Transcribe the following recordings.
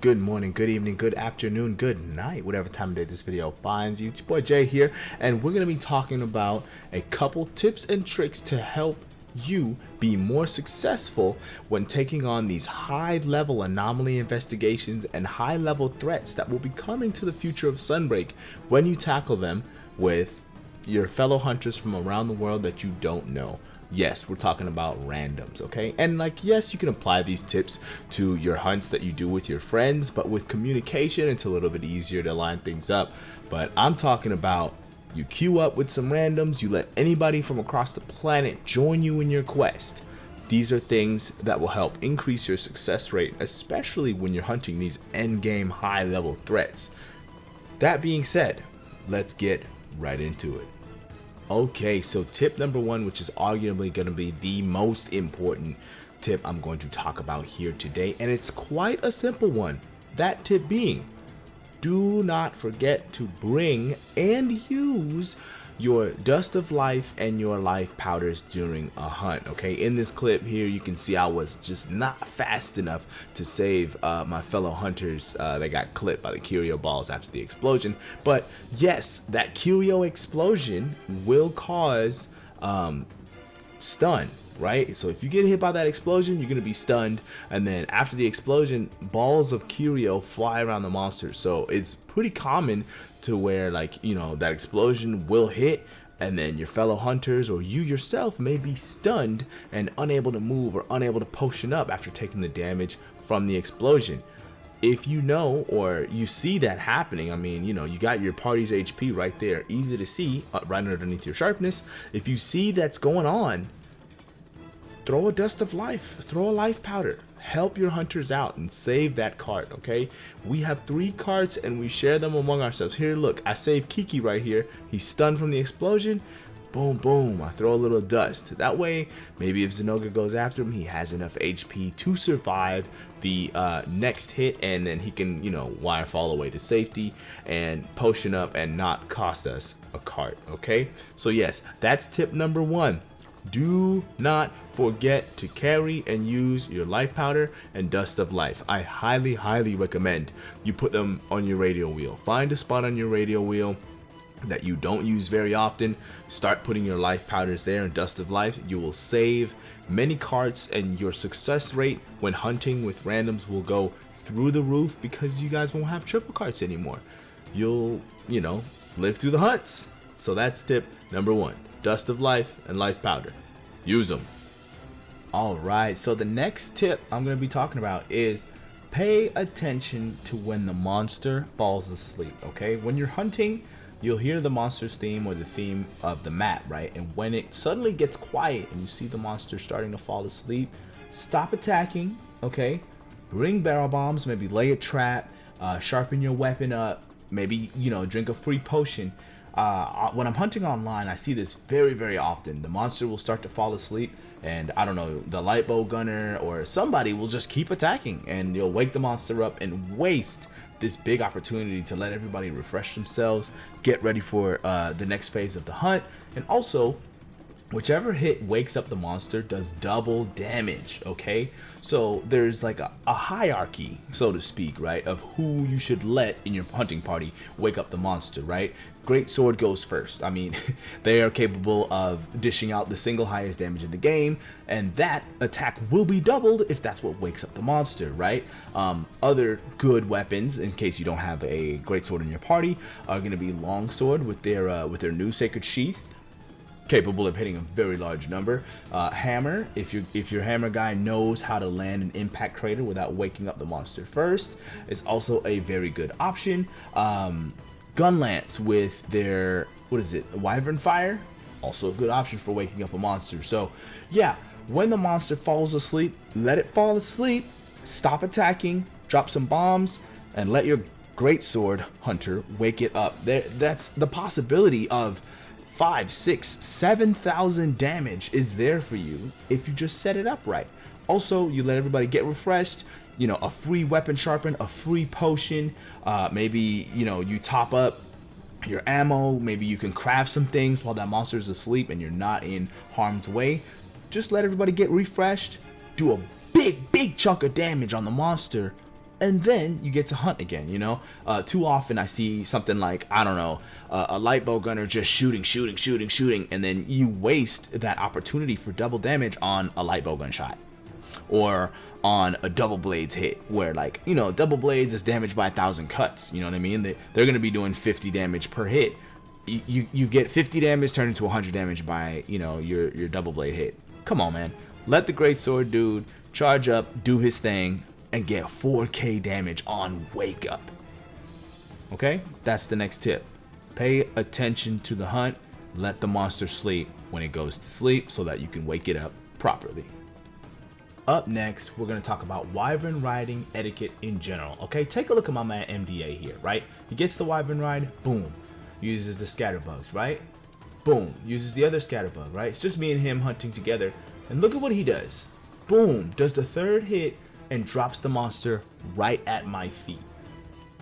Good morning, good evening, good afternoon, good night, whatever time of day this video finds you. It's your boy Jay here, and we're going to be talking about a couple tips and tricks to help you be more successful when taking on these high-level anomaly investigations and high-level threats that will be coming to the future of Sunbreak when you tackle them with your fellow hunters from around the world that you don't know. Yes, we're talking about randoms, okay? And yes, you can apply these tips to your hunts that you do with your friends, but with communication, it's a little bit easier to line things up. But I'm talking about you queue up with some randoms, you let anybody from across the planet join you in your quest. These are things that will help increase your success rate, especially when you're hunting these endgame high-level threats. That being said, let's get right into it. Okay, so tip number one, which is arguably going to be the most important tip I'm going to talk about here today, and it's quite a simple one. That tip being, do not forget to bring and use your dust of life and your life powders during a hunt. Okay, in this clip here you can see I was just not fast enough to save my fellow hunters that got clipped by the curio balls after the explosion. But yes, that curio explosion will cause stun, right? So if you get hit by that explosion, you're gonna be stunned, and then after the explosion, balls of curio fly around the monster. So it's pretty common to where that explosion will hit, and then your fellow hunters or you yourself may be stunned and unable to move or unable to potion up after taking the damage from the explosion. If you know or you see that happening, I mean, you got your party's HP right there, easy to see, right underneath your sharpness. If you see that's going on, throw a dust of life, throw a life powder, help your hunters out and save that cart. Okay, we have 3 carts and we share them among ourselves. Here, look, I saved Kiki right here. He's stunned from the explosion. Boom, boom, I throw a little dust. That way, maybe if Zenoga goes after him, he has enough HP to survive the next hit, and then he can, wire fall away to safety and potion up and not cost us a cart. Okay, so yes, that's tip number 1. Do not forget to carry and use your life powder and dust of life. I highly recommend you put them on your radio wheel. Find a spot on your radio wheel that you don't use very often. Start putting your life powders there and dust of life. You will save many carts, and your success rate when hunting with randoms will go through the roof because you guys won't have triple carts anymore. You'll, live through the hunts. So that's tip number 1. Dust of life and life powder. Use them. Alright, so the next tip I'm going to be talking about is pay attention to when the monster falls asleep. Okay, when you're hunting, you'll hear the monster's theme or the theme of the map, right? And when it suddenly gets quiet and you see the monster starting to fall asleep, stop attacking. Okay, bring barrel bombs, maybe lay a trap, sharpen your weapon up, maybe drink a free potion. When I'm hunting online, I see this very often. The monster will start to fall asleep, and I don't know, the light bow gunner or somebody will just keep attacking, and you'll wake the monster up and waste this big opportunity to let everybody refresh themselves, get ready for the next phase of the hunt. And also, whichever hit wakes up the monster does double damage. Okay, so there's like a hierarchy, so to speak, right, of who you should let in your hunting party wake up the monster, right? Great sword goes first. I mean, they are capable of dishing out the single highest damage in the game, and that attack will be doubled if that's what wakes up the monster, right? Other good weapons, in case you don't have a great sword in your party, are going to be longsword with their new sacred sheath, capable of hitting a very large number. Hammer, if your hammer guy knows how to land an impact crater without waking up the monster first, is also a very good option. Gun lance with their, Wyvern fire, also a good option for waking up a monster. So yeah, when the monster falls asleep, let it fall asleep, stop attacking, drop some bombs, and let your greatsword hunter wake it up. That's the possibility of 5, 6, 7,000 damage is there for you if you just set it up right. Also, you let everybody get refreshed, a free weapon sharpen, a free potion, maybe you top up your ammo, maybe you can craft some things while that monster's asleep and you're not in harm's way. Just let everybody get refreshed, do a big chunk of damage on the monster, and then you get to hunt again. You know, too often I see something like, I don't know, a light bow gunner just shooting, and then you waste that opportunity for double damage on a light bow gun shot, or on a double blades hit, where, like, you know, double blades is damaged by 1,000 cuts. You know what I mean? They're gonna be doing 50 damage per hit. You get 50 damage turned into 100 damage by, you know, your double blade hit. Come on, man. Let the great sword dude charge up, do his thing, and get 4k damage on wake up. Okay, that's the next tip. Pay attention to the hunt. Let the monster sleep when it goes to sleep so that you can wake it up properly. Up next, we're going to talk about wyvern riding etiquette in general. Okay, take a look at my man MDA here, right? He gets the wyvern ride, boom, uses the scatterbugs, right? Boom, uses the other scatterbug, right? It's just me and him hunting together, and look at what he does. Boom, does the third hit and drops the monster right at my feet.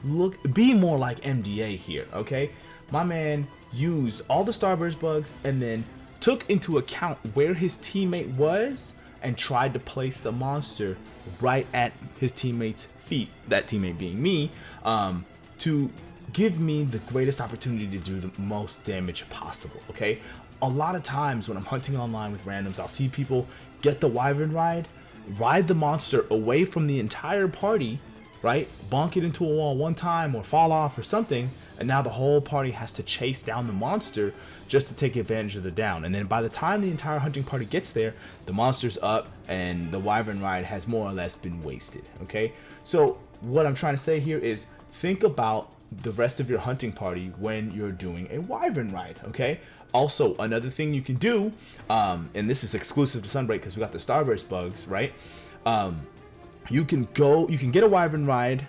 Look, be more like MDA here, okay? My man used all the starburst bugs and then took into account where his teammate was and tried to place the monster right at his teammate's feet, that teammate being me, to give me the greatest opportunity to do the most damage possible, okay? A lot of times when I'm hunting online with randoms, I'll see people get the wyvern ride the monster away from the entire party, right? Bonk it into a wall one time or fall off or something, and now the whole party has to chase down the monster just to take advantage of the down. And then by the time the entire hunting party gets there, the monster's up and the wyvern ride has more or less been wasted, okay? So what I'm trying to say here is think about the rest of your hunting party when you're doing a wyvern ride, okay? Also, another thing you can do, and this is exclusive to Sunbreak because we got the starburst bugs, right? You can get a wyvern ride,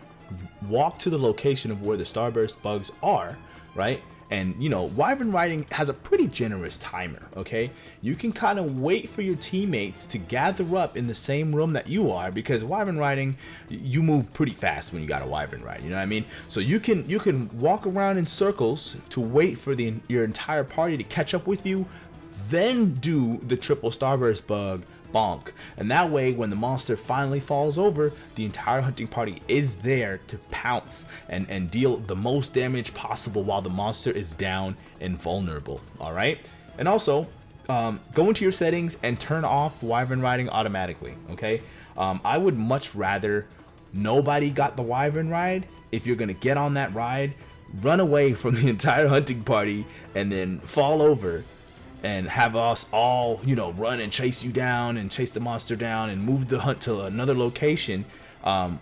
walk to the location of where the starburst bugs are, right? And, you know, wyvern riding has a pretty generous timer, okay? You can kind of wait for your teammates to gather up in the same room that you are, because wyvern riding, you move pretty fast when you got a wyvern ride, you know what I mean? So you can walk around in circles to wait for your entire party to catch up with you, then do the triple starburst bug bonk, and that way when the monster finally falls over, the entire hunting party is there to pounce and deal the most damage possible while the monster is down and vulnerable. All right, and also go into your settings and turn off wyvern riding automatically. Okay, I would much rather nobody got the wyvern ride. If you're gonna get on that ride, run away from the entire hunting party and then fall over and have us all, you know, run and chase you down and chase the monster down and move the hunt to another location,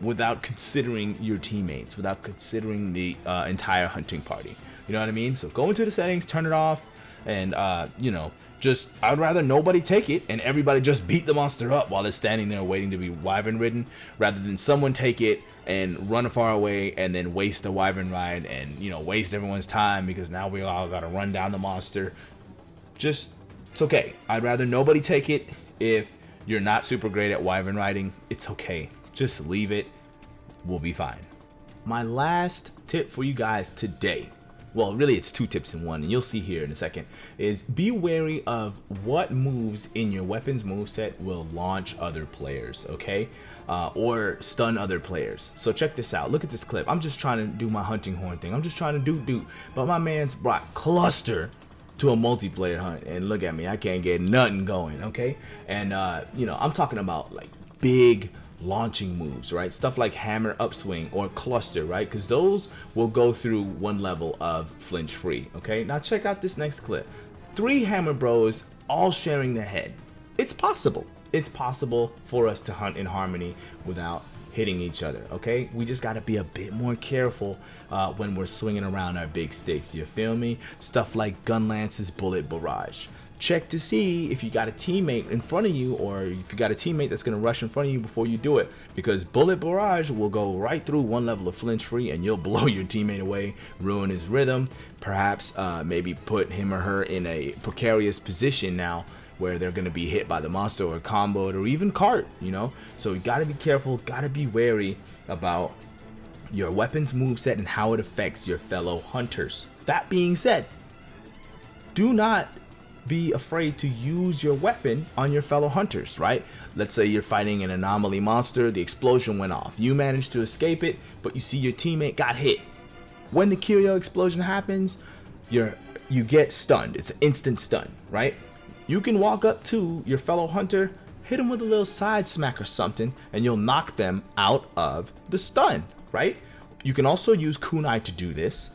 without considering your teammates, without considering the entire hunting party. You know what I mean? So go into the settings, turn it off, and you know, just I'd rather nobody take it and everybody just beat the monster up while it's standing there waiting to be wyvern ridden, rather than someone take it and run far away and then waste a wyvern ride and, you know, waste everyone's time because now we all gotta run down the monster. Just, it's okay. I'd rather nobody take it. If you're not super great at wyvern riding, it's okay. Just leave it. We'll be fine. My last tip for you guys today, well, really it's two tips in one, and you'll see here in a second, is be wary of what moves in your weapons moveset will launch other players, okay? Or stun other players. So check this out. Look at this clip. I'm just trying to do my hunting horn thing. I'm just trying to do, but my man's brought cluster to a multiplayer hunt, and look at me, I can't get nothing going, okay? And you know, I'm talking about like big launching moves, right? Stuff like hammer upswing or cluster, right? Because those will go through one level of flinch free, okay? Now check out this next clip. 3 hammer bros all sharing the head. It's possible. It's possible for us to hunt in harmony without hitting each other, okay? We just got to be a bit more careful when we're swinging around our big sticks, you feel me? Stuff like gun lances, bullet barrage. Check to see if you got a teammate in front of you, or if you got a teammate that's going to rush in front of you before you do it, because bullet barrage will go right through one level of flinch free and you'll blow your teammate away, ruin his rhythm, perhaps maybe put him or her in a precarious position now where they're going to be hit by the monster or comboed or even cart, you know? So you got to be careful, got to be wary about your weapons moveset and how it affects your fellow hunters. That being said, do not be afraid to use your weapon on your fellow hunters, right? Let's say you're fighting an anomaly monster, the explosion went off. You managed to escape it, but you see your teammate got hit. When the Curio explosion happens, you get stunned. It's an instant stun, right? You can walk up to your fellow hunter, hit him with a little side smack or something, and you'll knock them out of the stun, right? You can also use kunai to do this.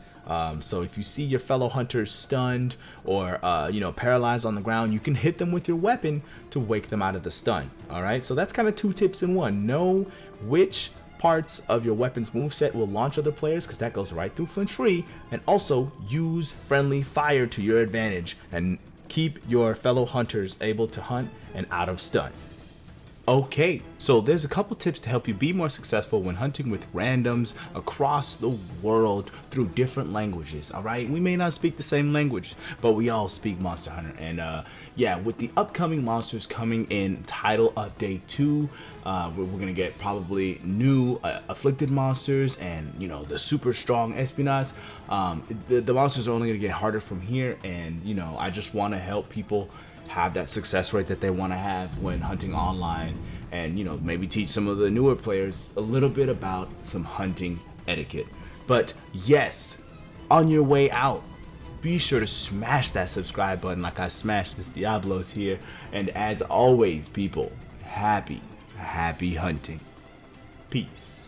So if you see your fellow hunters stunned or paralyzed on the ground, you can hit them with your weapon to wake them out of the stun. All right, so that's kind of 2 tips in one. Know which parts of your weapon's moveset will launch other players, because that goes right through flinch free, and also use friendly fire to your advantage and keep your fellow hunters able to hunt and out of stun. Okay, so there's a couple tips to help you be more successful when hunting with randoms across the world through different languages. All right, we may not speak the same language, but we all speak Monster Hunter. And yeah, with the upcoming monsters coming in Title Update 2, we're gonna get probably new afflicted monsters and the super strong espionage. The monsters are only gonna get harder from here, and I just want to help people have that success rate that they want to have when hunting online, and maybe teach some of the newer players a little bit about some hunting etiquette. But yes, on your way out, be sure to smash that subscribe button like I smashed this Diablos here. And as always, people, happy hunting. Peace.